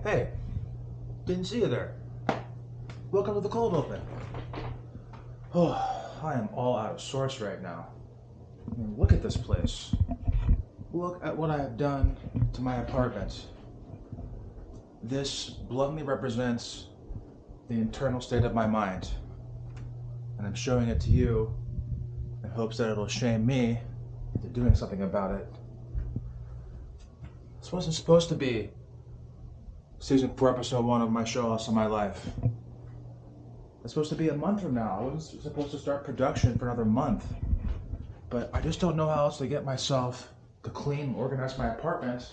Hey, didn't see you there. Welcome to the cold open. Oh, I am all out of sorts right now. I mean, look at this place. Look at what I have done to my apartment. This bluntly represents the internal state of my mind. And I'm showing it to you in hopes that it'll shame me into doing something about it. This wasn't supposed to be Season 4, Episode 1 of my show, Also My Life. It's supposed to be a month from now. I wasn't supposed to start production for another month. But I just don't know how else to get myself to clean, organize my apartment,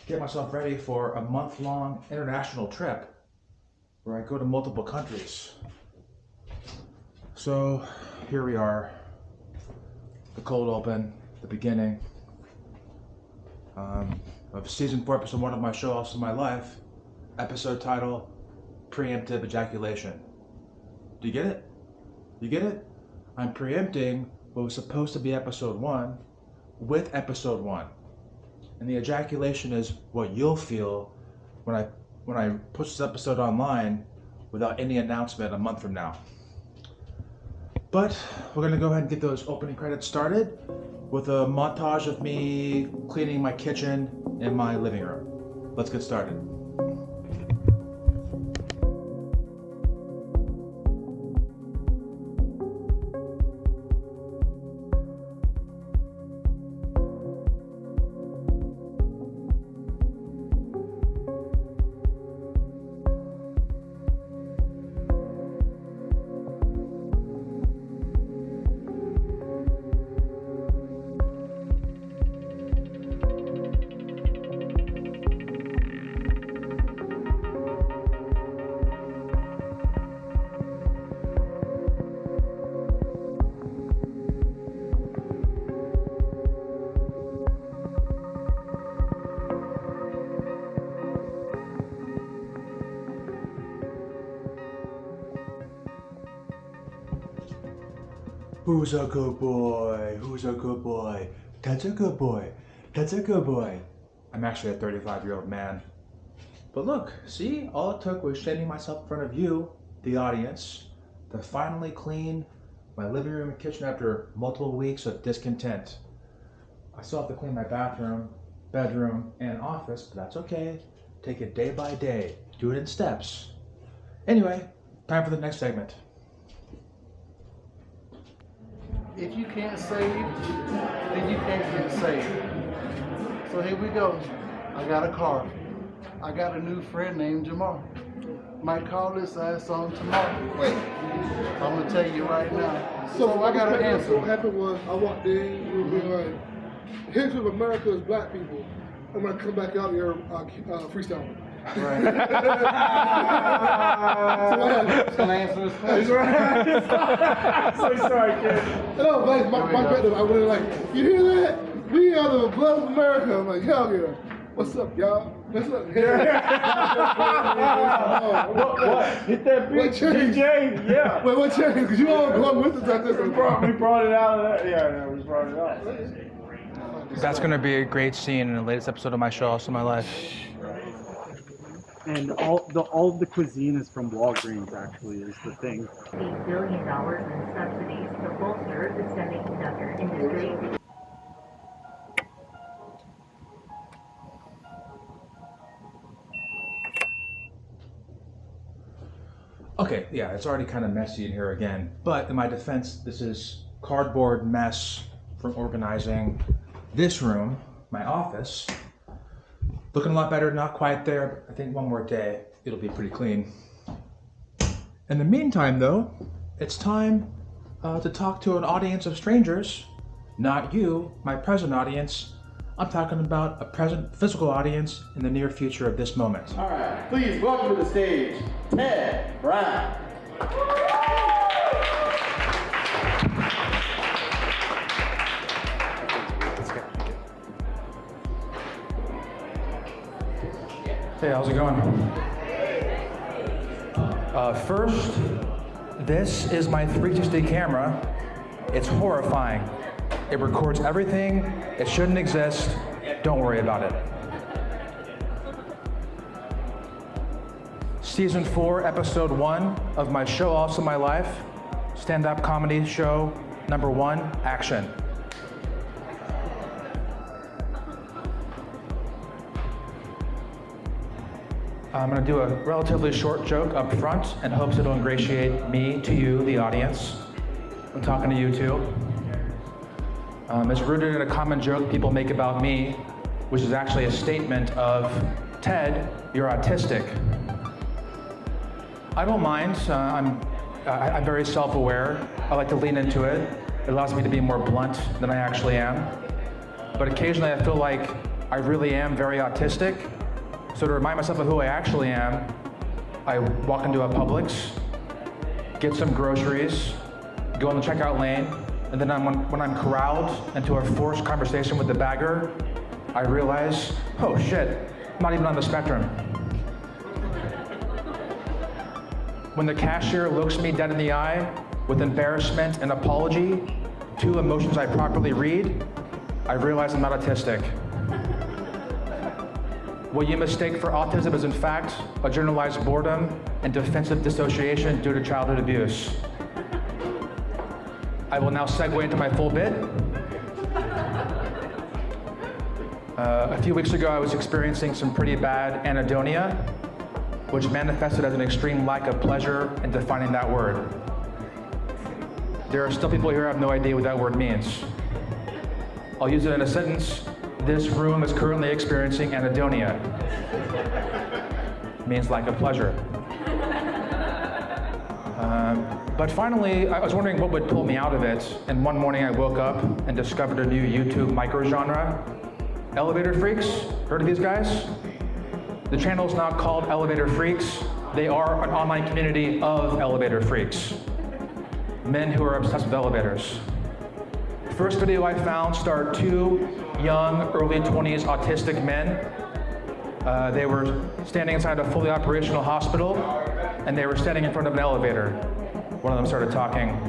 get myself ready for a month-long international trip where I go to multiple countries. So here we are, the cold open, the beginning of Season 4, Episode 1 of my show, Also My Life, episode title, Preemptive Ejaculation. Do you get it? You get it? I'm preempting what was supposed to be Episode 1 with Episode 1. And the ejaculation is what you'll feel when I push this episode online without any announcement a month from now. But we're gonna go ahead and get those opening credits started with a montage of me cleaning my kitchen and my living room. Let's get started. Who's a good boy? Who's a good boy? That's a good boy. That's a good boy. I'm actually a 35-year-old man. But look, see? All it took was shaming myself in front of you, the audience, to finally clean my living room and kitchen after multiple weeks of discontent. I still have to clean my bathroom, bedroom, and office, but that's okay. Take it day by day. Do it in steps. Anyway, time for the next segment. If you can't save, then you can't get saved. So here we go. I got a car. I got a new friend named Jamar. Might call this ass on tomorrow. Wait. I'm gonna tell you right now. So I got an answer. What happened was I walked in, we were being like, here's what America is black people. I'm gonna come back out here freestyling. Right. So Gonna answer this question. So sorry, kid. no, like my brother, I went like, you hear that? We are the blood of America. I'm like, hell yeah. What's up, y'all? What's up? What? Hit that beat, DJ. Yeah. Wait, what changed? Because you all going with us at this. We brought it out of that. Yeah, we brought it out. That's going to be a great scene in the latest episode of my show, Also My Life. And all of the cuisine is from Walgreens, actually, is the thing. $8 billion in subsidies to bolster the semiconductor industry. Okay, yeah, it's already kind of messy in here again. But in my defense, this is cardboard mess from organizing this room, my office. Looking a lot better, not quite there, but I think one more day, it'll be pretty clean. In the meantime, though, it's time to talk to an audience of strangers. Not you, my present audience. I'm talking about a present physical audience in the near future of this moment. All right, please welcome to the stage, Ted Brown. Hey, how's it going? First, this is my 360 camera. It's horrifying. It records everything. It shouldn't exist. Don't worry about it. Season 4, Episode 1 of my show, Also My Life, stand-up comedy show number 1, Action. I'm going to do a relatively short joke up front in hopes it'll ingratiate me to you, the audience. I'm talking to you too. It's rooted in a common joke people make about me, which is actually a statement of, Ted, you're autistic. I don't mind. I'm very self-aware. I like to lean into it. It allows me to be more blunt than I actually am. But occasionally I feel like I really am very autistic. So to remind myself of who I actually am, I walk into a Publix, get some groceries, go in the checkout lane, and then when I'm corralled into a forced conversation with the bagger, I realize, oh shit, I'm not even on the spectrum. When the cashier looks me dead in the eye with embarrassment and apology, two emotions I properly read, I realize I'm not autistic. What you mistake for autism is in fact a generalized boredom and defensive dissociation due to childhood abuse. I will now segue into my full bit. A few weeks ago, I was experiencing some pretty bad anhedonia, which manifested as an extreme lack of pleasure in defining that word. There are still people here who have no idea what that word means. I'll use it in a sentence. This room is currently experiencing anhedonia. Means lack of pleasure. But finally, I was wondering what would pull me out of it, and one morning I woke up and discovered a new YouTube microgenre, Elevator Freaks. Heard of these guys? The channel is not called Elevator Freaks. They are an online community of elevator freaks. Men who are obsessed with elevators. First video I found starred two young, early 20s autistic men. They were standing inside a fully operational hospital, and they were standing in front of an elevator. One of them started talking.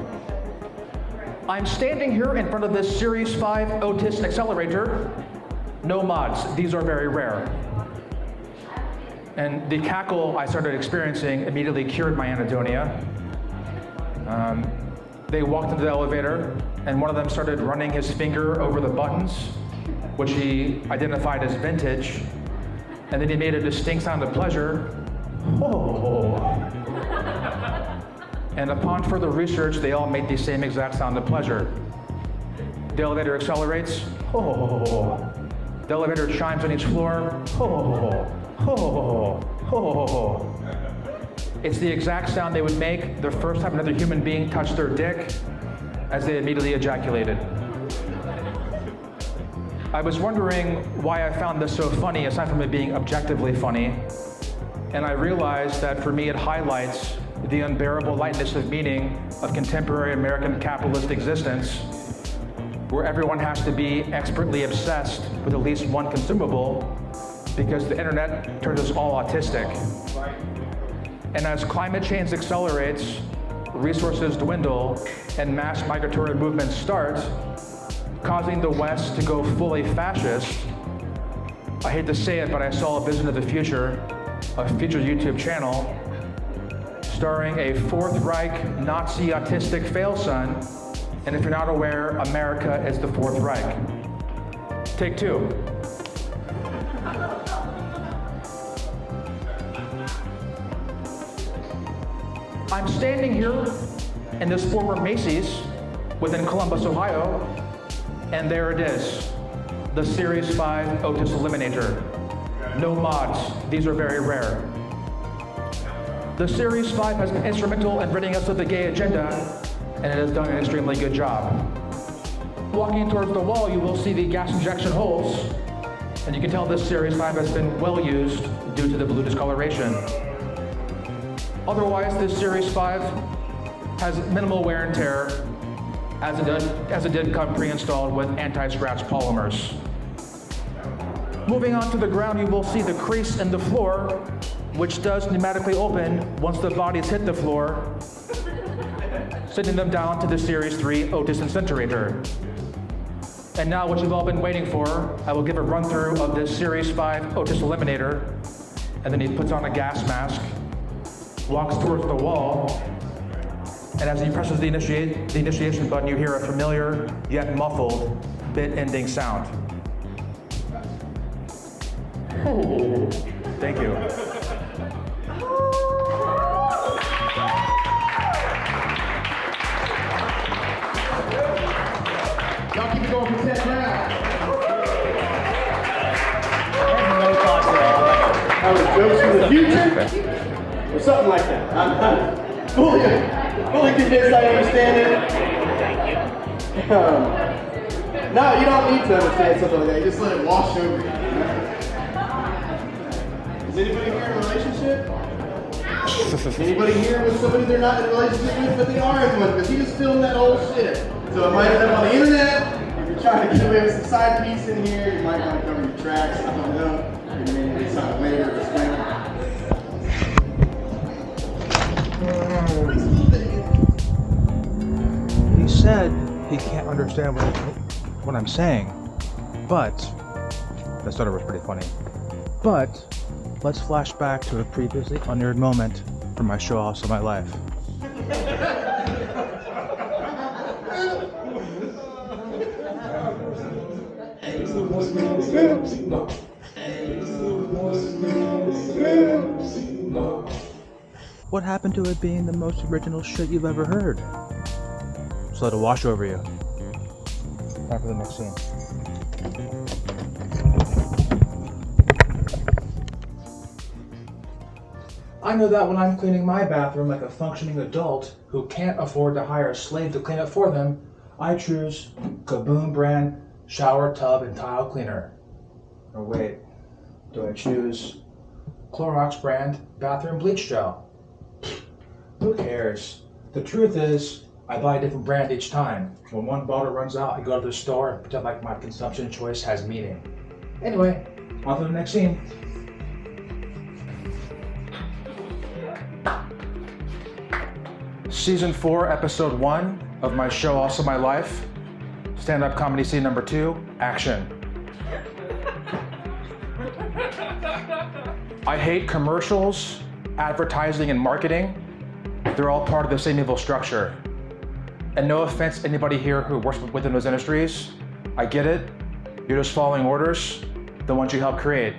I'm standing here in front of this Series 5 Otis accelerator. No mods, these are very rare. And the cackle I started experiencing immediately cured my anhedonia. They walked into the elevator, and one of them started running his finger over the buttons, which he identified as vintage, and then he made a distinct sound of pleasure. Oh. And upon further research, they all made the same exact sound of pleasure. The elevator accelerates. Oh. The elevator chimes on each floor. Oh. Oh. It's the exact sound they would make the first time another human being touched their dick as they immediately ejaculated. I was wondering why I found this so funny, aside from it being objectively funny, and I realized that for me it highlights the unbearable lightness of meaning of contemporary American capitalist existence, where everyone has to be expertly obsessed with at least one consumable because the internet turns us all autistic. And as climate change accelerates, resources dwindle, and mass migratory movements start, causing the West to go fully fascist. I hate to say it, but I saw a vision of the future, a future YouTube channel, starring a Fourth Reich Nazi autistic failson, and if you're not aware, America is the Fourth Reich. Take two. I'm standing here in this former Macy's within Columbus, Ohio, and there it is, the Series 5 Otis Eliminator. No mods, these are very rare. The Series 5 has been instrumental in ridding us of the gay agenda, and it has done an extremely good job. Walking towards the wall, you will see the gas injection holes, and you can tell this Series 5 has been well used due to the blue discoloration. Otherwise, this Series 5 has minimal wear and tear, as it did come pre-installed with anti-scratch polymers. Moving on to the ground, you will see the crease in the floor, which does pneumatically open once the bodies hit the floor, sending them down to the Series 3 Otis incinerator. And now, what you've all been waiting for, I will give a run-through of this Series 5 Otis Eliminator, and then he puts on a gas mask, walks towards the wall, and as he presses the initiation button, you hear a familiar yet muffled bit-ending sound. Thank you. Y'all keep it going for 10 rounds. That was jokes from the future? Or something like that. I'm fully convinced I understand it. No, you don't need to understand something like that. You just let it wash over you. Is anybody here in a relationship? Anybody here with somebody they're not in a relationship with, but they are in one? Because he was filming that whole shit. So it might end up on the internet. If you're trying to get away with some side piece in here, you might want to cover your tracks. I don't know. Maybe something later. He said he can't understand what I'm saying, but that started was pretty funny. But let's flash back to a previously unaired moment from my show house of my life. What happened to it being the most original shit you've ever heard? Just let it wash over you. Time for the next scene. I know that when I'm cleaning my bathroom like a functioning adult who can't afford to hire a slave to clean it for them, I choose Kaboom brand shower tub and tile cleaner. Or wait, do I choose Clorox brand bathroom bleach gel? Who cares? The truth is, I buy a different brand each time. When one bottle runs out, I go to the store and pretend like my consumption choice has meaning. Anyway, on to the next scene. Season 4, Episode 1 of my show Also My Life. Stand-up comedy scene number 2, action. I hate commercials, advertising, and marketing. They're all part of the same evil structure. And no offense to anybody here who works within those industries. I get it. You're just following orders, the ones you helped create.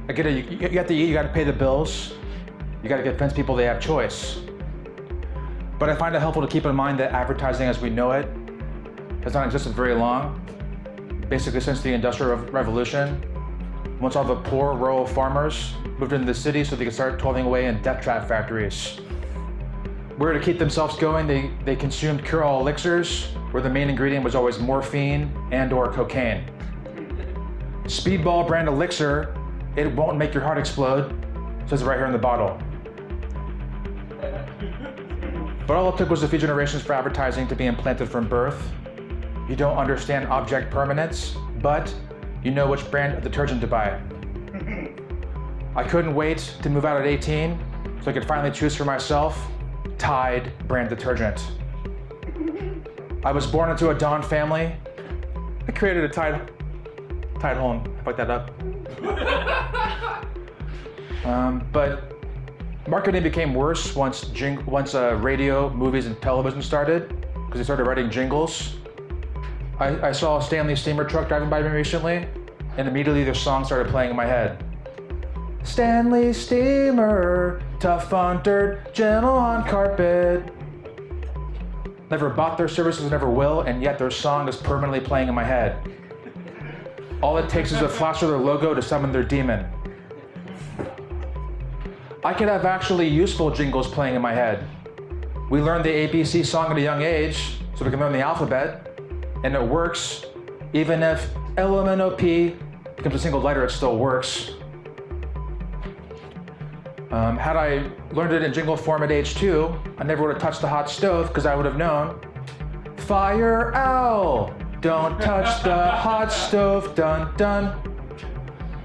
I get it. You got to eat, you got to pay the bills. You got to convince people they have choice. But I find it helpful to keep in mind that advertising as we know it has not existed very long. Basically since the Industrial Revolution, once all the poor rural farmers moved into the city so they could start toiling away in death trap factories. Where to keep themselves going, they consumed cure-all elixirs, where the main ingredient was always morphine and/or cocaine. Speedball brand elixir, it won't make your heart explode, says it right here in the bottle. But all it took was a few generations for advertising to be implanted from birth. You don't understand object permanence, but you know which brand of detergent to buy. I couldn't wait to move out at 18 so I could finally choose for myself Tide brand detergent. I was born into a Dawn family. I created a Tide home. Fuck that up. But marketing became worse once radio, movies, and television started, because they started writing jingles. I saw a Stanley steamer truck driving by me recently, and immediately their song started playing in my head. Stanley steamer, tough on dirt, gentle on carpet. Never bought their services, never will, and yet their song is permanently playing in my head. All it takes is a flash of their logo to summon their demon. I could have actually useful jingles playing in my head. We learned the ABC song at a young age, so we can learn the alphabet, and it works. Even if LMNOP becomes a single letter, it still works. Had I learned it in jingle form at age 2, I never would have touched the hot stove because I would have known. Fire owl, don't touch the hot stove, dun dun.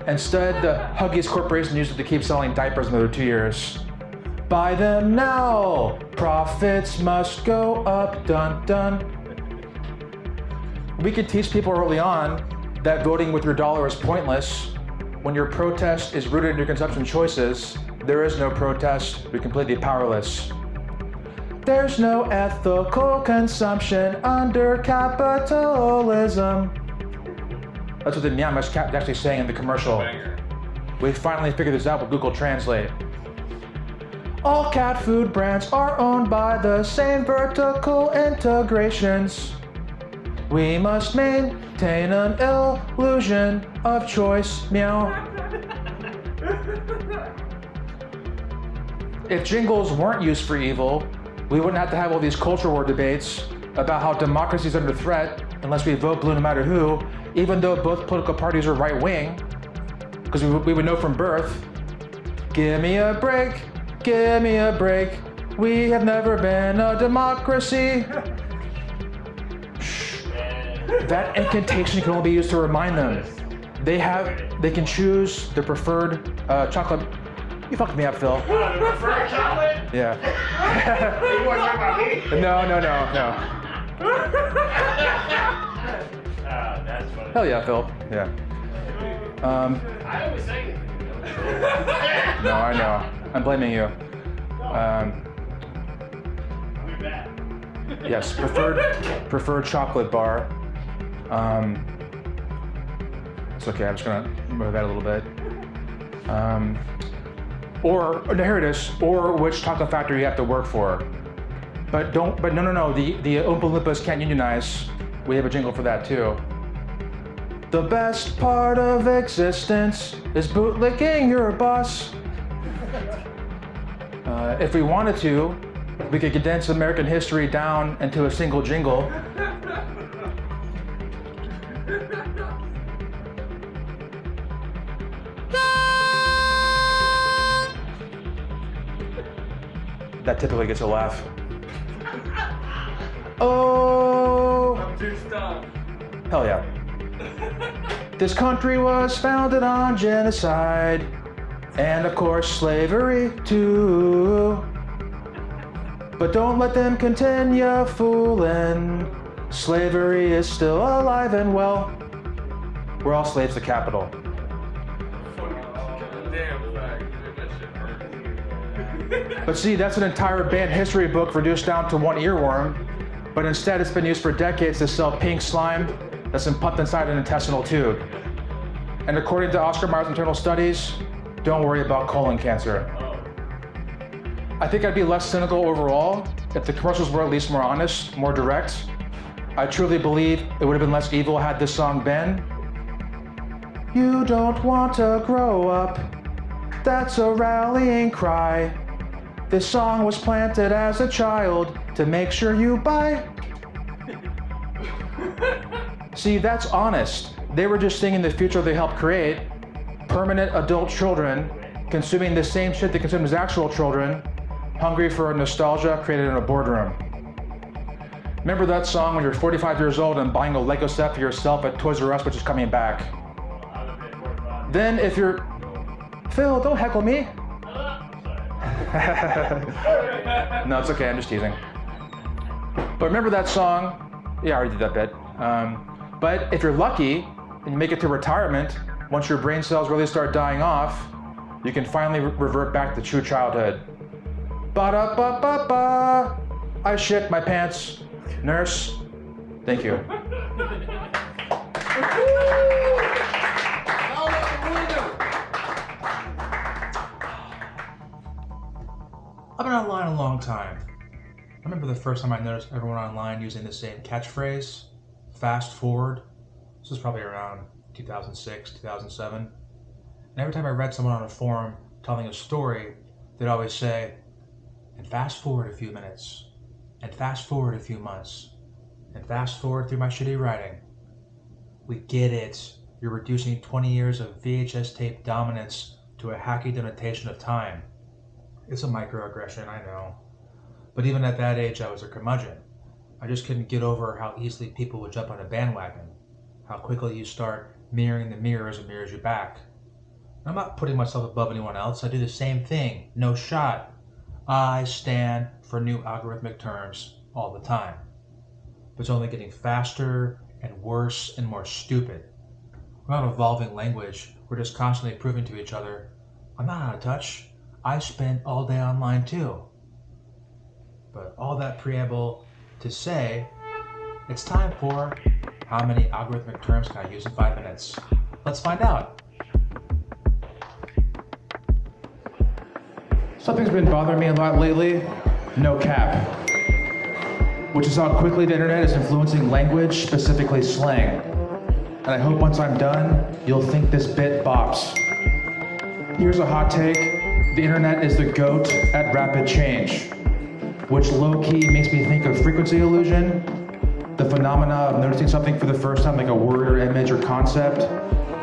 Instead, the Huggies Corporation used it to keep selling diapers another 2 years. Buy them now, profits must go up, dun dun. We could teach people early on that voting with your dollar is pointless when your protest is rooted in your consumption choices, There is no protest. We're completely powerless. There's no ethical consumption under capitalism. That's what the Myanmar's cat actually saying in the commercial. We finally figured this out with Google Translate. All cat food brands are owned by the same vertical integrations. We must maintain an illusion of choice. Meow. If jingles weren't used for evil, we wouldn't have to have all these culture war debates about how democracy is under threat unless we vote blue no matter who, even though both political parties are right-wing, because we would know from birth. Give me a break, give me a break. We have never been a democracy. Shh. That incantation can only be used to remind them. They can choose their preferred chocolate. You fucked me up, Phil. The preferred chocolate? Yeah. You want to talk about me? No. That's funny. Hell yeah, Phil. Yeah. I always say it. No, I know. I'm blaming you. We bad. Yes, preferred chocolate bar. It's okay. I'm just gonna move that a little bit. Or here it is. Or which chocolate factory you have to work for. But no. The Oompa Loompas can't unionize. We have a jingle for that too. The best part of existence is bootlicking your boss. If we wanted to, we could condense American history down into a single jingle. That typically gets a laugh. Oh! I'm too stunned. Hell yeah. This country was founded on genocide, and of course slavery too. But don't let them continue fooling. Slavery is still alive and well. We're all slaves to capital. But see, that's an entire banned history book reduced down to one earworm, but instead it's been used for decades to sell pink slime that's been pumped inside an intestinal tube. And according to Oscar Mayer's internal studies, don't worry about colon cancer. I think I'd be less cynical overall if the commercials were at least more honest, more direct. I truly believe it would have been less evil had this song been, "You don't want to grow up, that's a rallying cry. This song was planted as a child to make sure you buy." See, that's honest. They were just singing the future they helped create. Permanent adult children consuming the same shit they consumed as actual children, hungry for nostalgia created in a boardroom. Remember that song when you're 45 years old and buying a Lego set for yourself at Toys R Us, which is coming back. Then if you're... Phil, don't heckle me. No, it's okay, I'm just teasing. But remember that song? Yeah, I already did that bit. But if you're lucky and you make it to retirement, once your brain cells really start dying off, you can finally revert back to true childhood. Ba-da-ba-ba-ba. I shit my pants. Nurse, thank you. I've been online a long time. I remember the first time I noticed everyone online using the same catchphrase, fast forward. This was probably around 2006, 2007. And every time I read someone on a forum telling a story, they'd always say, and fast forward a few minutes, and fast forward a few months, and fast forward through my shitty writing. We get it. You're reducing 20 years of VHS tape dominance to a hacky denotation of time. It's a microaggression, I know. But even at that age, I was a curmudgeon. I just couldn't get over how easily people would jump on a bandwagon, how quickly you start mirroring the mirror as it mirrors you back. I'm not putting myself above anyone else. I do the same thing. No shot. I stand for new algorithmic terms all the time. But it's only getting faster and worse and more stupid. We're not evolving language. We're just constantly proving to each other, I'm not out of touch. I spend all day online too. But all that preamble to say, it's time for how many algorithmic terms can I use in 5 minutes? Let's find out. Something's been bothering me a lot lately, no cap, which is how quickly the internet is influencing language, specifically slang. And I hope once I'm done, you'll think this bit bops. Here's a hot take. The internet is the GOAT at rapid change, which low-key makes me think of frequency illusion, the phenomena of noticing something for the first time, like a word or image or concept,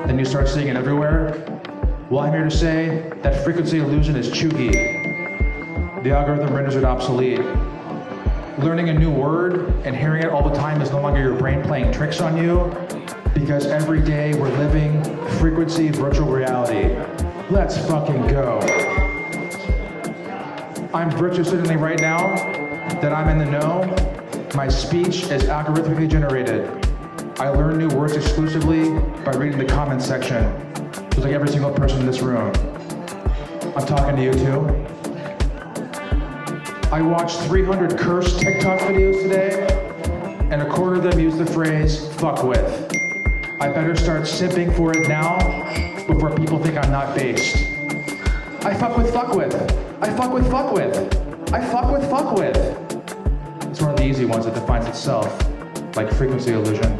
then you start seeing it everywhere. Well, I'm here to say that frequency illusion is chuggy. The algorithm renders it obsolete. Learning a new word and hearing it all the time is no longer your brain playing tricks on you, because every day we're living frequency virtual reality. Let's fucking go. I'm virtuously right now that I'm in the know. My speech is algorithmically generated. I learn new words exclusively by reading the comments section, just like every single person in this room. I'm talking to you too. I watched 300 cursed TikTok videos today, and a quarter of them use the phrase, fuck with. I better start simping for it now before people think I'm not based. I fuck with fuck with. I fuck with fuck with. I fuck with fuck with. It's one of the easy ones that defines itself, like frequency illusion.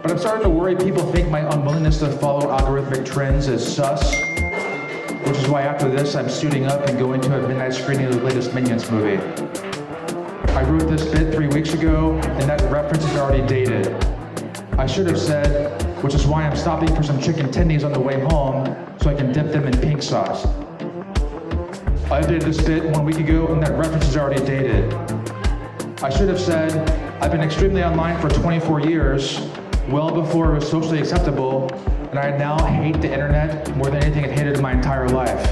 But I'm starting to worry people think my unwillingness to follow algorithmic trends is sus, which is why after this I'm suiting up and going to a midnight screening of the latest Minions movie. I wrote this bit 3 weeks ago, and that reference is already dated. I should have said, which is why I'm stopping for some chicken tendies on the way home so I can dip them in pink sauce. I updated this bit 1 week ago and that reference is already dated. I should have said, I've been extremely online for 24 years, well before it was socially acceptable, and I now hate the internet more than anything I've hated in my entire life.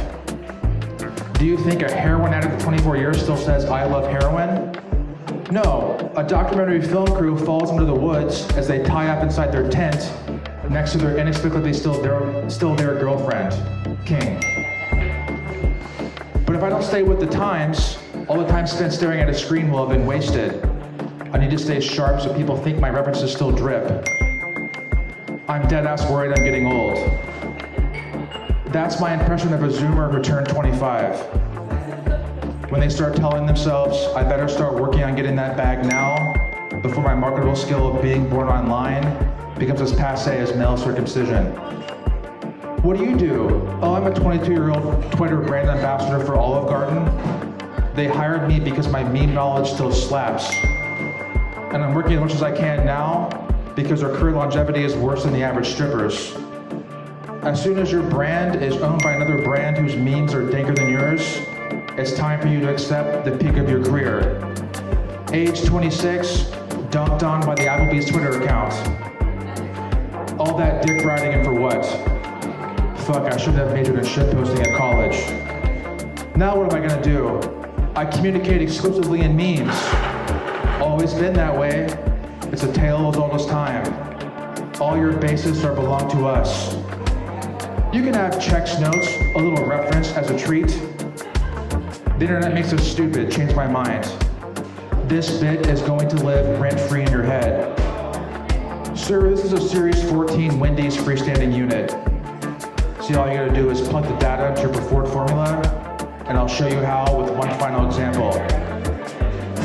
Do you think a heroin addict of 24 years still says, I love heroin? No, a documentary film crew falls into the woods as they tie up inside their tent next to their inexplicably still their girlfriend, King. But if I don't stay with the times, all the time spent staring at a screen will have been wasted. I need to stay sharp so people think my references still drip. I'm dead ass worried I'm getting old. That's my impression of a Zoomer who turned 25. When they start telling themselves, I better start working on getting that bag now, before my marketable skill of being born online becomes as passe as male circumcision. What do? Oh, I'm a 22-year-old Twitter brand ambassador for Olive Garden. They hired me because my meme knowledge still slaps. And I'm working as much as I can now because our career longevity is worse than the average strippers. As soon as your brand is owned by another brand whose memes are danker than yours, it's time for you to accept the peak of your career. Age 26, dunked on by the Applebee's Twitter account. All that dick riding and for what? Fuck, I should have majored in shitposting at college. Now what am I gonna do? I communicate exclusively in memes. Always been that way. It's a tale as old as time. All your bases are belong to us. You can have checks notes, a little reference as a treat. The internet makes us stupid, change my mind. This bit is going to live rent-free in your head. Sir, this is a Series 14 Wendy's freestanding unit. See, all you gotta do is plug the data into your preferred formula, and I'll show you how with one final example.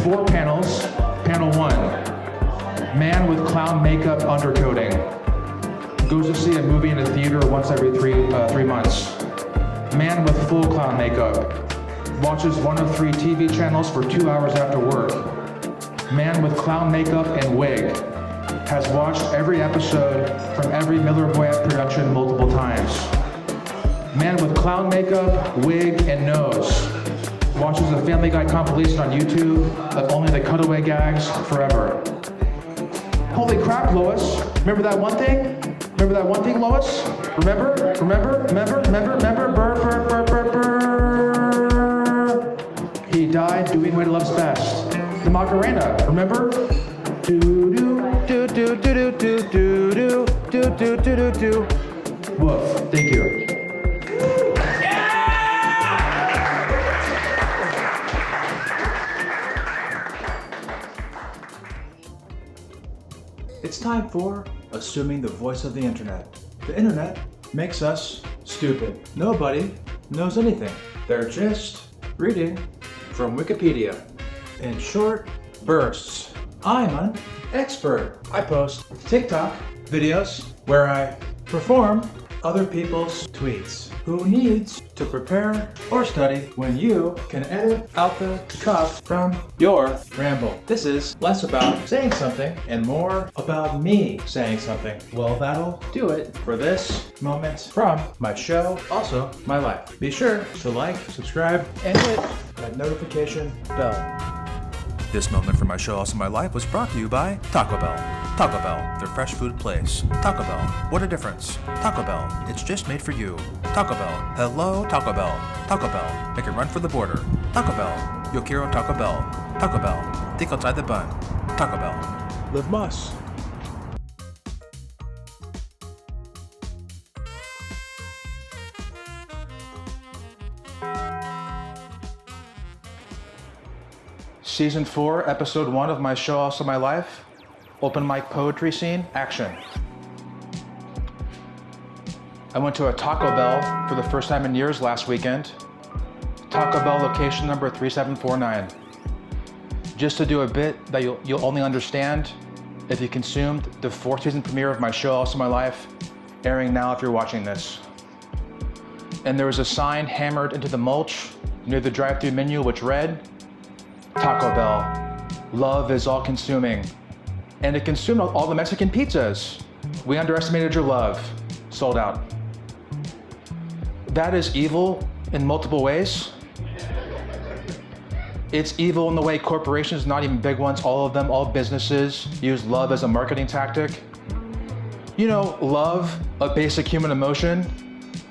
4 panels. Panel 1, man with clown makeup undercoating. Goes to see a movie in a theater once every 3 months. Man with full clown makeup. Watches one of 3 TV channels for 2 hours after work. Man with clown makeup and wig. Has watched every episode from every Miller Boyette production multiple times. Man with clown makeup, wig, and nose. Watches a Family Guy compilation on YouTube of only the cutaway gags forever. Holy crap, Lois. Remember that one thing? Remember that one thing, Lois? Remember? He died doing what he loves best. The Macarena, remember? Woof, thank you. It's time for Assuming the Voice of the Internet. The Internet makes us stupid. Nobody knows anything. They're just reading from Wikipedia in short bursts. I'm an expert. I post TikTok videos where I perform other people's tweets. Who needs to prepare or study when you can edit out the cuff from your ramble? This is less about saying something and more about me saying something. Well, that'll do it for this moment from my show, also my life. Be sure to like, subscribe, and hit that notification bell. This moment from my show, also my life, was brought to you by Taco Bell. Taco Bell, their fresh food place. Taco Bell, what a difference. Taco Bell, it's just made for you. Taco Bell, hello Taco Bell. Taco Bell, make a run for the border. Taco Bell, yo quiero Taco Bell. Taco Bell, think outside the bun. Taco Bell, live más. Season 4, Episode 1 of my show, Also My Life. Open mic poetry scene, action. I went to a Taco Bell for the first time in years last weekend. Taco Bell location number 3749. Just to do a bit that you'll only understand if you consumed the 4th season premiere of my show, Also My Life, airing now if you're watching this. And there was a sign hammered into the mulch near the drive-thru menu which read, Taco Bell, love is all consuming. And it consumed all the Mexican pizzas. We underestimated your love. Sold out. That is evil in multiple ways. It's evil in the way corporations, not even big ones, all of them, all businesses, use love as a marketing tactic. You know, love, a basic human emotion,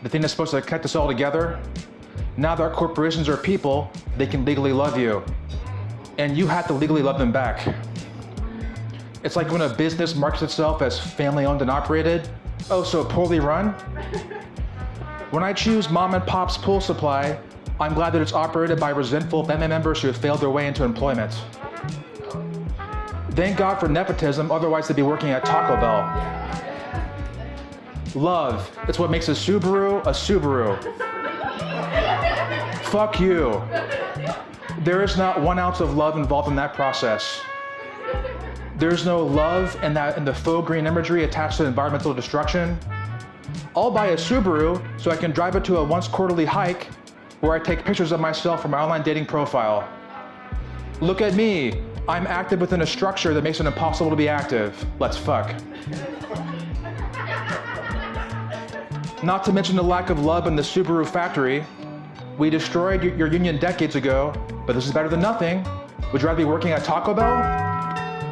the thing that's supposed to connect us all together. Now that corporations are people, they can legally love you. And you have to legally love them back. It's like when a business markets itself as family owned and operated, oh, so poorly run. When I choose Mom and Pop's Pool Supply, I'm glad that it's operated by resentful family members who have failed their way into employment. Thank God for nepotism, otherwise they'd be working at Taco Bell. Love, it's what makes a Subaru a Subaru. Fuck you. There is not 1 ounce of love involved in that process. There's no love in the faux green imagery attached to environmental destruction. I'll buy a Subaru so I can drive it to a once quarterly hike where I take pictures of myself for my online dating profile. Look at me, I'm active within a structure that makes it impossible to be active. Let's fuck. Not to mention the lack of love in the Subaru factory. We destroyed your union decades ago, but this is better than nothing. Would you rather be working at Taco Bell?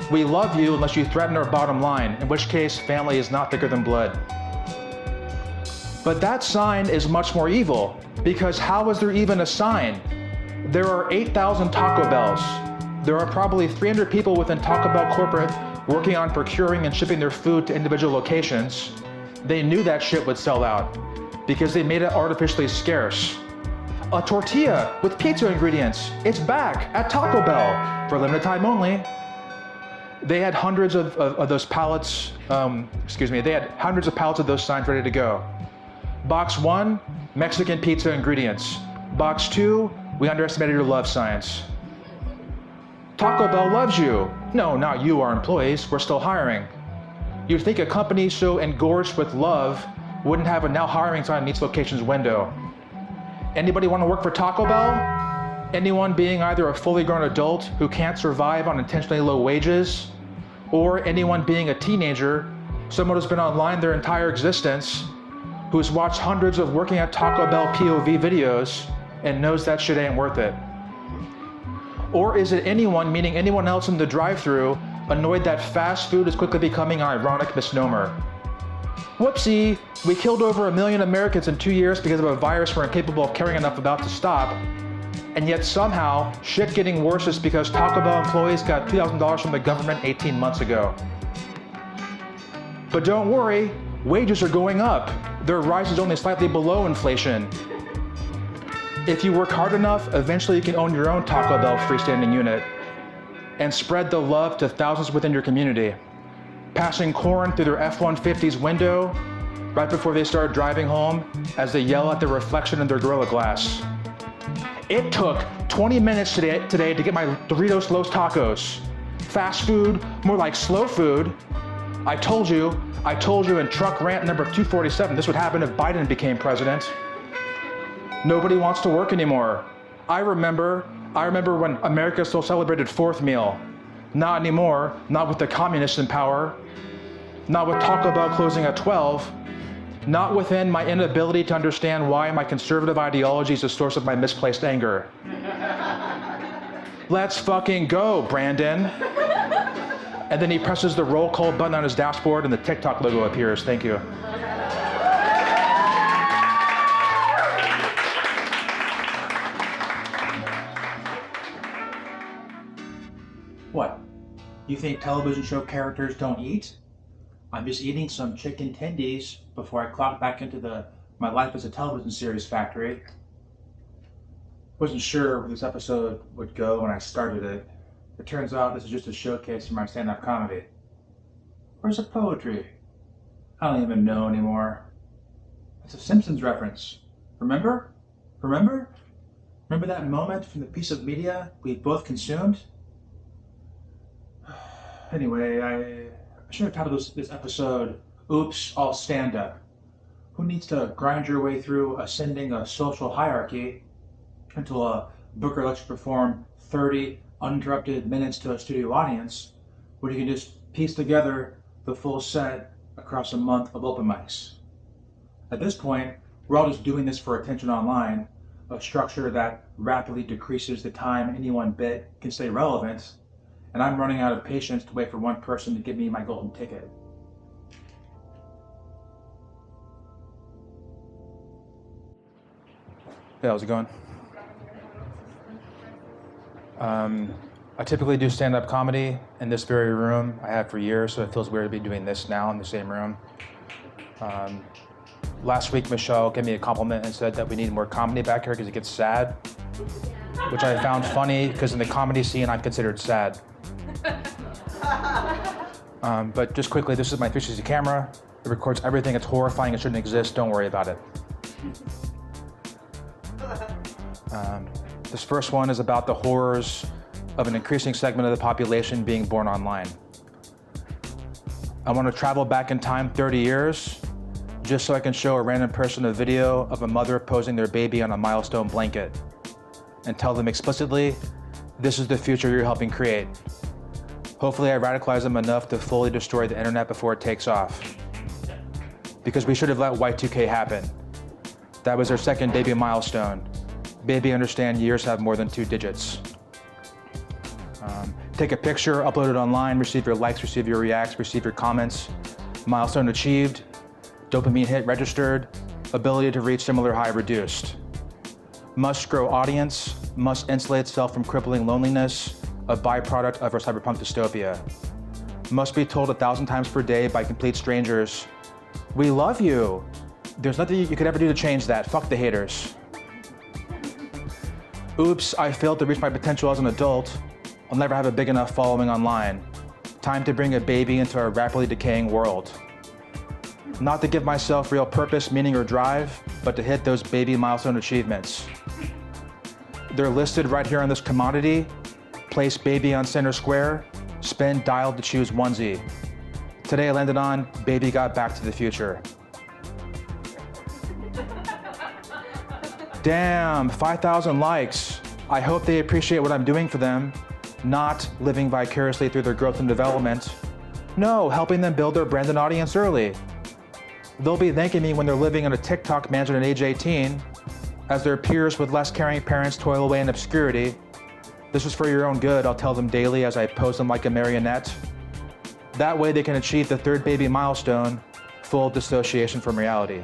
We love you unless you threaten our bottom line, in which case family is not thicker than blood. But that sign is much more evil, because how is there even a sign? There are 8,000 Taco Bells. There are probably 300 people within Taco Bell corporate working on procuring and shipping their food to individual locations. They knew that shit would sell out, because they made it artificially scarce. A tortilla with pizza ingredients, it's back at Taco Bell for limited time only. They had hundreds of those pallets, they had hundreds of pallets of those signs ready to go. Box 1, Mexican pizza ingredients. Box 2, we underestimated your love signs. Taco Bell loves you. No, not you, our employees, we're still hiring. You'd think a company so engorged with love wouldn't have a now hiring sign in each location's window. Anybody want to work for Taco Bell? Anyone being either a fully grown adult who can't survive on intentionally low wages, or anyone being a teenager, someone who's been online their entire existence, who's watched hundreds of working at Taco Bell POV videos and knows that shit ain't worth it? Or is it anyone, meaning anyone else in the drive-thru, annoyed that fast food is quickly becoming an ironic misnomer? Whoopsie, we killed over 1 million Americans in 2 years because of a virus we're incapable of caring enough about to stop. And yet somehow, shit getting worse is because Taco Bell employees got $2,000 from the government 18 months ago. But don't worry, wages are going up. Their rise is only slightly below inflation. If you work hard enough, eventually you can own your own Taco Bell freestanding unit and spread the love to thousands within your community. passing corn through their F-150's window right before they start driving home as they yell at the reflection in their Gorilla Glass. It took 20 minutes today to get my Doritos Los Tacos. Fast food, more like slow food. I told you in truck rant number 247, this would happen if Biden became president. Nobody wants to work anymore. I remember when America still celebrated fourth meal. Not anymore, not with the communists in power, not with Taco Bell closing at 12, not within my inability to understand why my conservative ideology is the source of my misplaced anger. Let's fucking go, Brandon. And then he presses the roll call button on his dashboard and the TikTok logo appears. Thank you. What? You think television show characters don't eat? I'm just eating some chicken tendies before I clock back into my life as a television series factory. Wasn't sure where this episode would go when I started it. It turns out this is just a showcase for my stand-up comedy. Where's the poetry? I don't even know anymore. It's a Simpsons reference. Remember? Remember that moment from the piece of media we both consumed? Anyway, I should have titled this episode, Oops, I'll Stand Up. Who needs to grind your way through ascending a social hierarchy until a booker lets you perform 30 uninterrupted minutes to a studio audience when you can just piece together the full set across a month of open mics? At this point, we're all just doing this for attention online, a structure that rapidly decreases the time any one bit can stay relevant, and I'm running out of patience to wait for one person to give me my golden ticket. Hey, how's it going? I typically do stand-up comedy in this very room. I have for years, so it feels weird to be doing this now in the same room. Last week, Michelle gave me a compliment and said that we need more comedy back here because it gets sad, which I found funny because in the comedy scene, I'm considered sad. But just quickly, this is my 360 camera. It records everything. It's horrifying. It shouldn't exist. Don't worry about it. This first one is about the horrors of an increasing segment of the population being born online. I want to travel back in time 30 years just so I can show a random person a video of a mother posing their baby on a milestone blanket and tell them explicitly, this is the future you're helping create. Hopefully I radicalize them enough to fully destroy the internet before it takes off. Because we should have let Y2K happen. That was their second baby milestone. Baby, understand years have more than 2 digits. Take a picture, upload it online, receive your likes, receive your reacts, receive your comments. Milestone achieved, dopamine hit registered, ability to reach similar high reduced. Must grow audience, must insulate itself from crippling loneliness, a byproduct of our cyberpunk dystopia. Must be told 1,000 times per day by complete strangers, we love you. There's nothing you could ever do to change that. Fuck the haters. Oops, I failed to reach my potential as an adult. I'll never have a big enough following online. Time to bring a baby into a rapidly decaying world. Not to give myself real purpose, meaning, or drive, but to hit those baby milestone achievements. They're listed right here on this commodity. Place baby on center square, spin dial to choose onesie. Today I landed on baby got back to the future. Damn, 5,000 likes. I hope they appreciate what I'm doing for them, not living vicariously through their growth and development. No, helping them build their brand and audience early. They'll be thanking me when they're living in a TikTok mansion at age 18, as their peers with less caring parents toil away in obscurity. This is for your own good, I'll tell them daily as I pose them like a marionette. That way they can achieve the 3rd baby milestone, full dissociation from reality.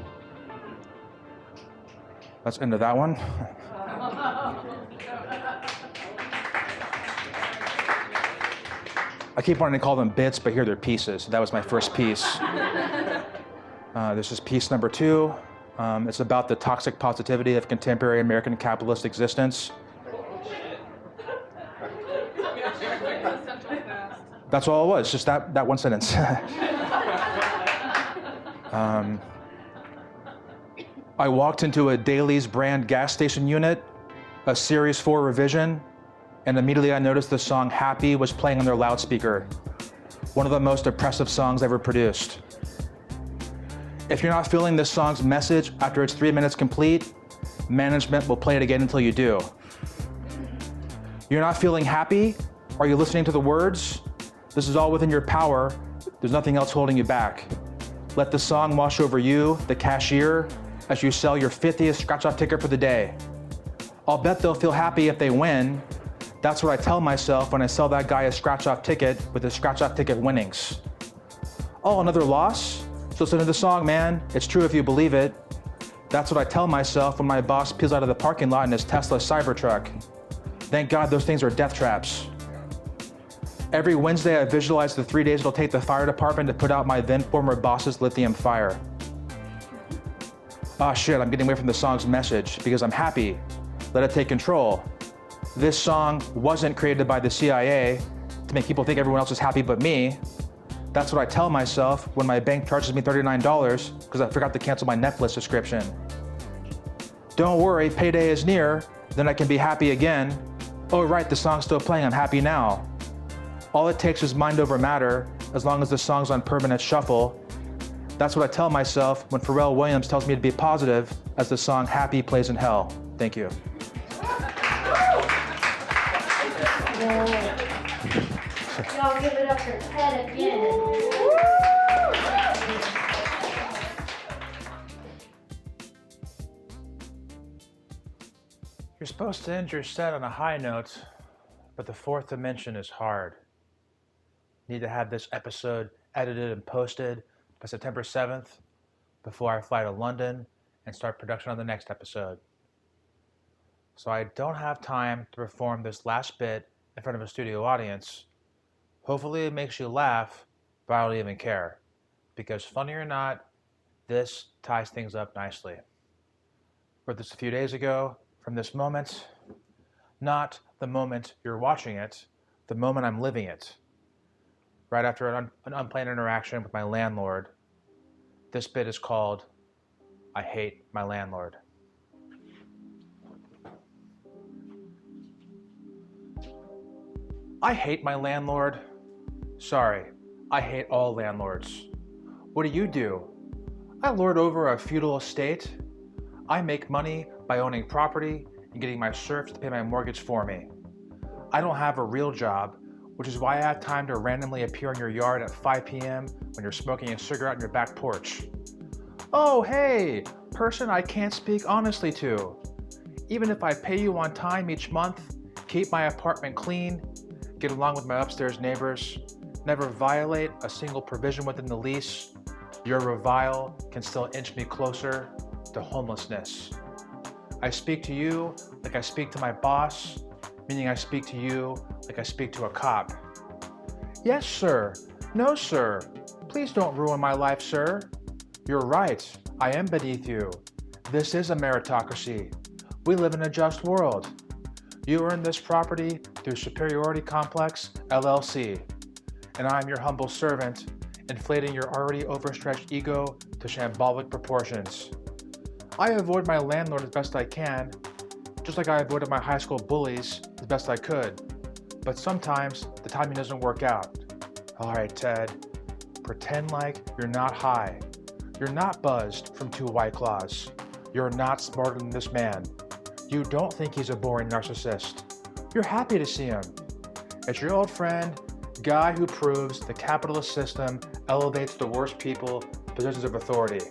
That's the end of that one. I keep wanting to call them bits, but here they're pieces. That was my first piece. This is piece number 2. It's about the toxic positivity of contemporary American capitalist existence. That's all it was, just that one sentence. I walked into a Daly's brand gas station unit, a Series 4 revision, and immediately I noticed the song Happy was playing on their loudspeaker. One of the most oppressive songs ever produced. If you're not feeling this song's message after it's 3 minutes complete, management will play it again until you do. You're not feeling happy? Are you listening to the words? This is all within your power. There's nothing else holding you back. Let the song wash over you, the cashier, as you sell your 50th scratch-off ticket for the day. I'll bet they'll feel happy if they win. That's what I tell myself when I sell that guy a scratch-off ticket with his scratch-off ticket winnings. Oh, another loss? So listen to the song, man. It's true if you believe it. That's what I tell myself when my boss peels out of the parking lot in his Tesla Cybertruck. Thank God those things are death traps. Every Wednesday, I visualize the 3 days it'll take the fire department to put out my then former boss's lithium fire. Ah, shit, I'm getting away from the song's message because I'm happy. Let it take control. This song wasn't created by the CIA to make people think everyone else is happy but me. That's what I tell myself when my bank charges me $39 because I forgot to cancel my Netflix subscription. Don't worry, payday is near, then I can be happy again. Oh right, the song's still playing, I'm happy now. All it takes is mind over matter, as long as the song's on permanent shuffle. That's what I tell myself when Pharrell Williams tells me to be positive as the song Happy plays in hell. Thank you. Y'all give it up for Ted again. You're supposed to end your set on a high note, but the fourth dimension is hard. Need to have this episode edited and posted by September 7th before I fly to London and start production on the next episode. So I don't have time to perform this last bit in front of a studio audience. Hopefully it makes you laugh, but I don't even care. Because funny or not, this ties things up nicely. Wrote this a few days ago, from this moment, not the moment you're watching it, the moment I'm living it. Right after an unplanned interaction with my landlord. This bit is called, I Hate My Landlord. I hate my landlord. Sorry, I hate all landlords. What do? I lord over a feudal estate. I make money by owning property and getting my serfs to pay my mortgage for me. I don't have a real job, which is why I have time to randomly appear in your yard at 5 p.m. when you're smoking a cigarette on your back porch. Oh, hey, person I can't speak honestly to. Even if I pay you on time each month, keep my apartment clean, get along with my upstairs neighbors, never violate a single provision within the lease, your revile can still inch me closer to homelessness. I speak to you like I speak to my boss, meaning I speak to you like I speak to a cop. Yes, sir. No, sir. Please don't ruin my life, sir. You're right. I am beneath you. This is a meritocracy. We live in a just world. You earned this property through Superiority Complex, LLC. And I'm your humble servant, inflating your already overstretched ego to shambolic proportions. I avoid my landlord as best I can, just like I avoided my high school bullies as best I could. But sometimes the timing doesn't work out. All right, Ted, pretend like you're not high. You're not buzzed from 2 White Claws. You're not smarter than this man. You don't think he's a boring narcissist. You're happy to see him. It's your old friend, guy who proves the capitalist system elevates the worst people to positions of authority.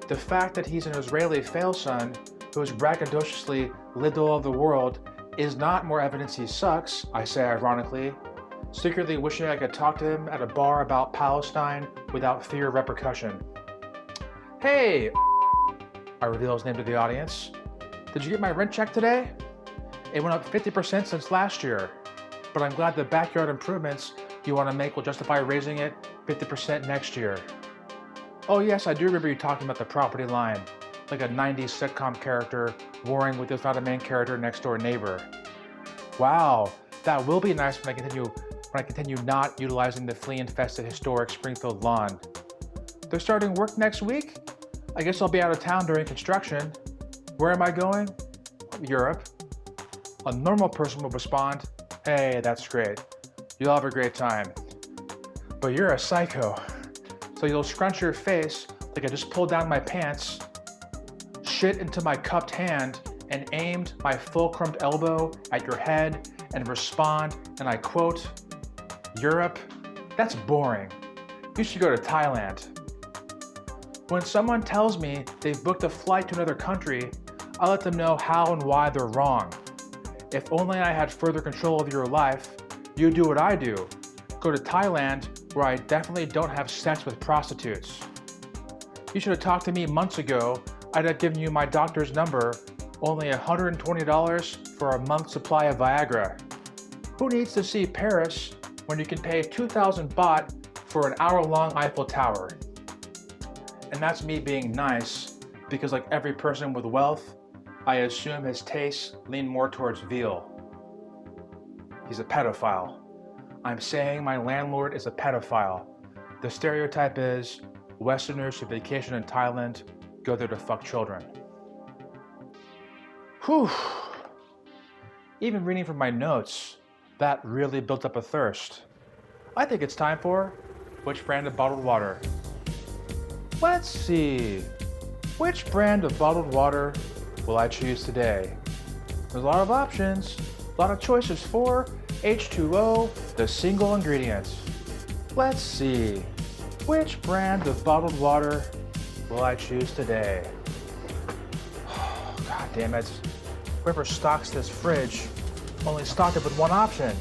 The fact that he's an Israeli fail-son who has braggadociously lived all over the world is not more evidence he sucks, I say ironically, secretly wishing I could talk to him at a bar about Palestine without fear of repercussion. Hey, I reveal his name to the audience. Did you get my rent check today? It went up 50% since last year, but I'm glad the backyard improvements you want to make will justify raising it 50% next year. Oh yes, I do remember you talking about the property line, like a 90s sitcom character warring with his not a main character next door neighbor. Wow, that will be nice when I continue when I continue not utilizing the flea-infested historic Springfield lawn. They're starting work next week? I guess I'll be out of town during construction. Where am I going? Europe. A normal person will respond, hey, that's great. You'll have a great time. But you're a psycho. So you'll scrunch your face like I just pulled down my pants, shit into my cupped hand, and aimed my fulcrumed elbow at your head and respond, and I quote, Europe? That's boring. You should go to Thailand. When someone tells me they've booked a flight to another country, I let them know how and why they're wrong. If only I had further control of your life, you do what I do. Go to Thailand, where I definitely don't have sex with prostitutes. You should have talked to me months ago. I'd have given you my doctor's number, only $120 for a month's supply of Viagra. Who needs to see Paris when you can pay 2,000 baht for an hour-long Eiffel Tower? And that's me being nice, because like every person with wealth, I assume his tastes lean more towards veal. He's a pedophile. I'm saying my landlord is a pedophile. The stereotype is Westerners who vacation in Thailand go there to fuck children. Whew. Even reading from my notes, that really built up a thirst. I think it's time for which brand of bottled water? Let's see. Which brand of bottled water will I choose today? There's a lot of options, a lot of choices for H2O, the single ingredient. Let's see. Which brand of bottled water will I choose today? God damn it. Whoever stocks this fridge only stocked it with one option.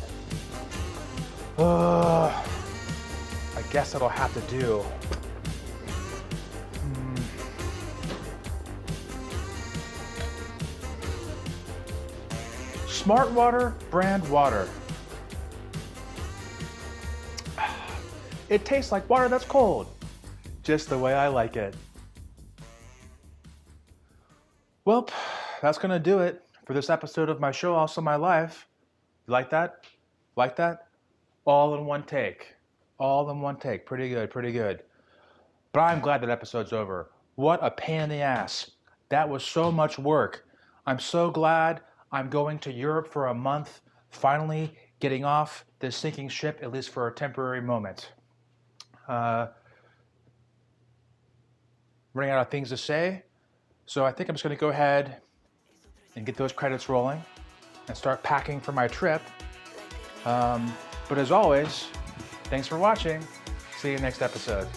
I guess that'll have to do. Smart Water brand water. It tastes like water that's cold, just the way I like it. Well, that's gonna do it for this episode of my show, Also My Life. You like that? Like that? All in one take. All in one take. Pretty good, pretty good. But I'm glad that episode's over. What a pain in the ass. That was so much work. I'm so glad I'm going to Europe for a month, finally getting off this sinking ship, at least for a temporary moment. Running out of things to say, so I think I'm just going to go ahead and get those credits rolling and start packing for my trip. But as always, thanks for watching. See you next episode.